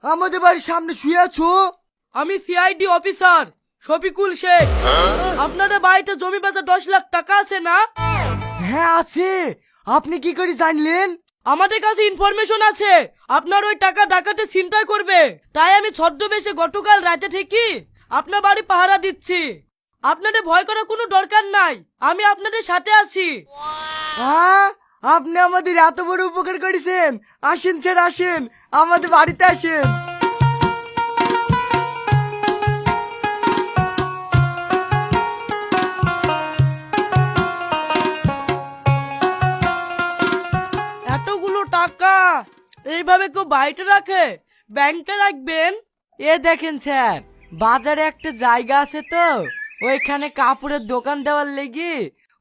আমাদের বাড়ির সামনে শুয়ে আছো? আমি সিআইডি অফিসার শফিকুল শেখ। আপনাদের বাড়িতে জমি বেচা 10 লাখ টাকা আছে না? হ্যাঁ আছে। আপনি কি করে জানলেন? আমাদের কাছে ইনফরমেশন আছে আপনার ওই টাকা ডাকাতে ছিনতাই করবে, তাই আমি ছদ্মবেশে গতকাল রাতে থেকে আপনার বাড়ি পাহারা দিচ্ছি। আপনাদের ভয় করার কোনো দরকার নাই, আমি আপনাদের সাথে আছি। আপনি আমাদের এত বড় উপকার করেছেন। আসেন স্যার, আসেন আমাদের বাড়িতে আসেন। এতগুলো টাকা এইভাবে কেউ বাড়িতে রাখে? ব্যাংকে রাখবেন। এ দেখেন স্যার, বাজারে একটা জায়গা আছে তো, ওইখানে কাপড়ের দোকান দেওয়ার লেগে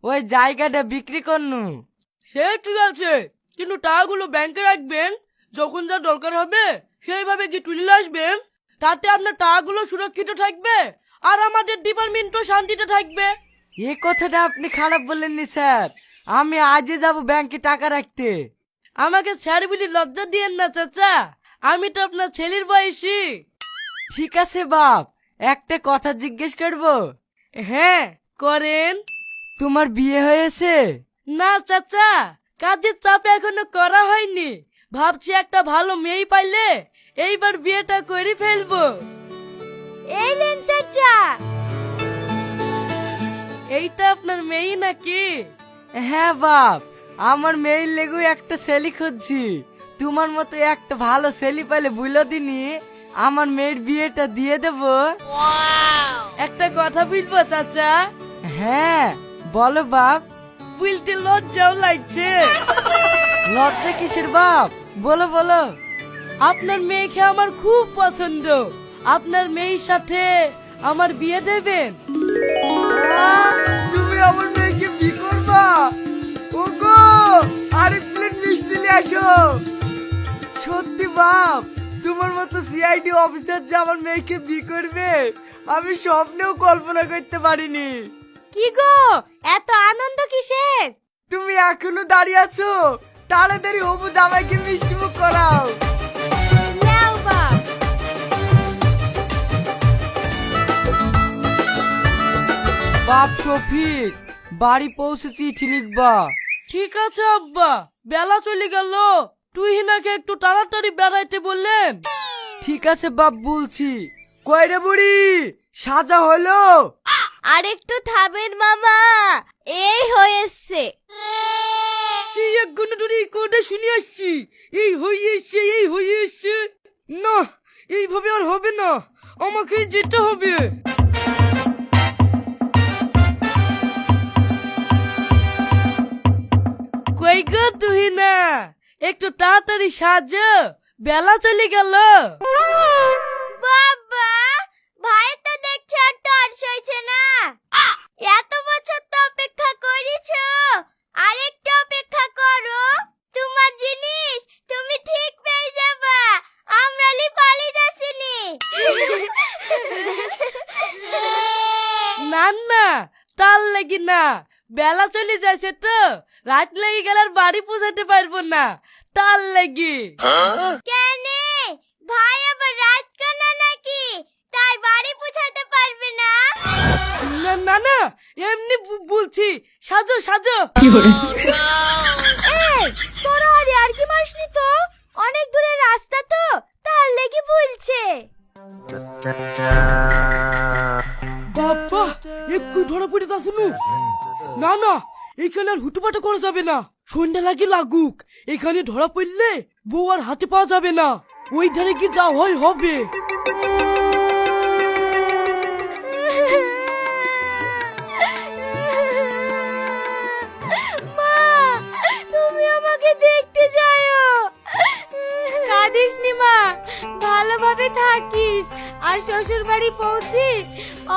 ওই জায়গাটা বিক্রি করনু। সে ঠিক আছে, কিন্তু টাকাগুলো ব্যাংকে রাখবেন, যখন যা দরকার হবে সেইভাবে কি তুলে আসবেন। তাতে আপনার টাকাগুলো সুরক্ষিত থাকবে আর আমাদের ডিপার্টমেন্টও শান্তিতে থাকবে। এ কথাটা আপনি খারাপ বললেননি স্যার। আমি আজই যাব ব্যাংকে টাকা রাখতে। আমাকে স্যার বলি লজ্জা দিয়েন না চাচা, আমি তো আপনার ছেলের বয়সী। ঠিক আছে বাপ, একটা কথা জিজ্ঞেস করব? হ্যাঁ করেন। তোমার বিয়ে হয়েছে? না চাচা, কাজের চাপে এখনো করা হয়নি। ভাবছি একটা ভালো মেয়ে পাইলে এইবার বিয়েটা করে ফেলবো। এই নেন চাচা। এইটা আপনার মেয়ে নাকি? হ্যাঁ বাপ, আমার মেয়ের লেগু একটা ছেলে খুঁজছি। তোমার মতো একটা ভালো ছেলে পাইলে বুঝলো দিনি আমার মেয়ের বিয়েটা দিয়ে দেব। একটা কথা বলবো চাচা? হ্যাঁ বলো বাপ। বলতে লজ্জাও লাগছে। লজ্জা কিসের বাপ, বলো বলো। আপনার মেয়েকে আমার খুব পছন্দ, আপনার মেয়ের সাথে আমার বিয়ে দেবেন? তুমি আমার মেয়েকে বিয়ে করবা? ওগো, আরেক প্লেট মিষ্টি নিয়ে আসো। সত্যি বাপ, তোমার মতো সিআইডি অফিসার যে আমার মেয়েকে বিয়ে করবে আমি স্বপ্নেও কল্পনা করতে পারিনি। কি গো, এত আনন্দ কিসের? তুমি এখনো দাঁড়িয়ে আছো? তাড়াতাড়ি হবু জামাইকে মিষ্টি মুখ করাও। নাও বাপ। বাপ শফিক, বাড়ি পৌঁছে চিঠি লিখবা। ঠিক আছে আব্বা, বেলা চলে গেল, তুই হিনাকে একটু তাড়াতাড়ি বেড়াইতে বললেন। ঠিক আছে বাপ, বলছি। কয়রে বুড়ি, সাজা হলো? আরেকটু থামেন মামা, এই হয়েছে। সেই এক ঘন্টা ধরে এই কথা শুনে আসছি, এই হয়ে এসছে, এই হয়ে এসছে। না, এইভাবে আর হবে না, আমাকে যেতে হবে। কই গো তুই না, একটু তাড়াতাড়ি সাজো, বেলা চলে গেল। বাবা, ভাই তো দেখছি আর টর্চ হইছে না। এত বছর তো অপেক্ষা করেছো, আরেকটু অপেক্ষা করো। তোমার জিনিস তুমি ঠিক পেয়ে যাবা, আমরালি পালিয়ে যাসিনি। না না, তার লাগি না, বেলা চলে যাচ্ছে তো, রাত লেগে গেলে আর বাড়ি পৌঁছাতে পারবো না, তার লাগি। কেনে ভাই আবার রাত কানা নাকি, তাই বাড়ি পৌঁছাতে পারবে না? না না না, এমনি বলছি, সাজো সাজো। এই তোরা আর কি মাসনি তো, অনেক দূরের রাস্তা তো, তার লেগে বলছে। বাবা, একটু ধরা পড়ে তা শুনু। না না, এখানে আর হুটুপাটা করা যাবে না, সন্ধ্যা লাগে লাগুক, এখানে ধরা পড়লে বউ আর হাতে পাওয়া যাবে না, ওই ধারে কি যা হয় হবে। মা, তুমি আমাকে দেখতে যাও। কাঁদিস নি মা, ভালোভাবে থাকিস, আর শ্বশুর বাড়ি পৌঁছিস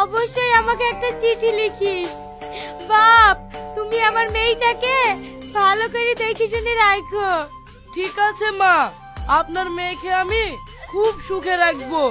অবশ্যই আমাকে একটা চিঠি লিখিস। বাপ, তুমি আমার মেয়েটাকে ভালো করে দেখে শুনে রাখো। ঠিক আছে মা, আপনার মেয়েকে আমি খুব সুখে রাখবো।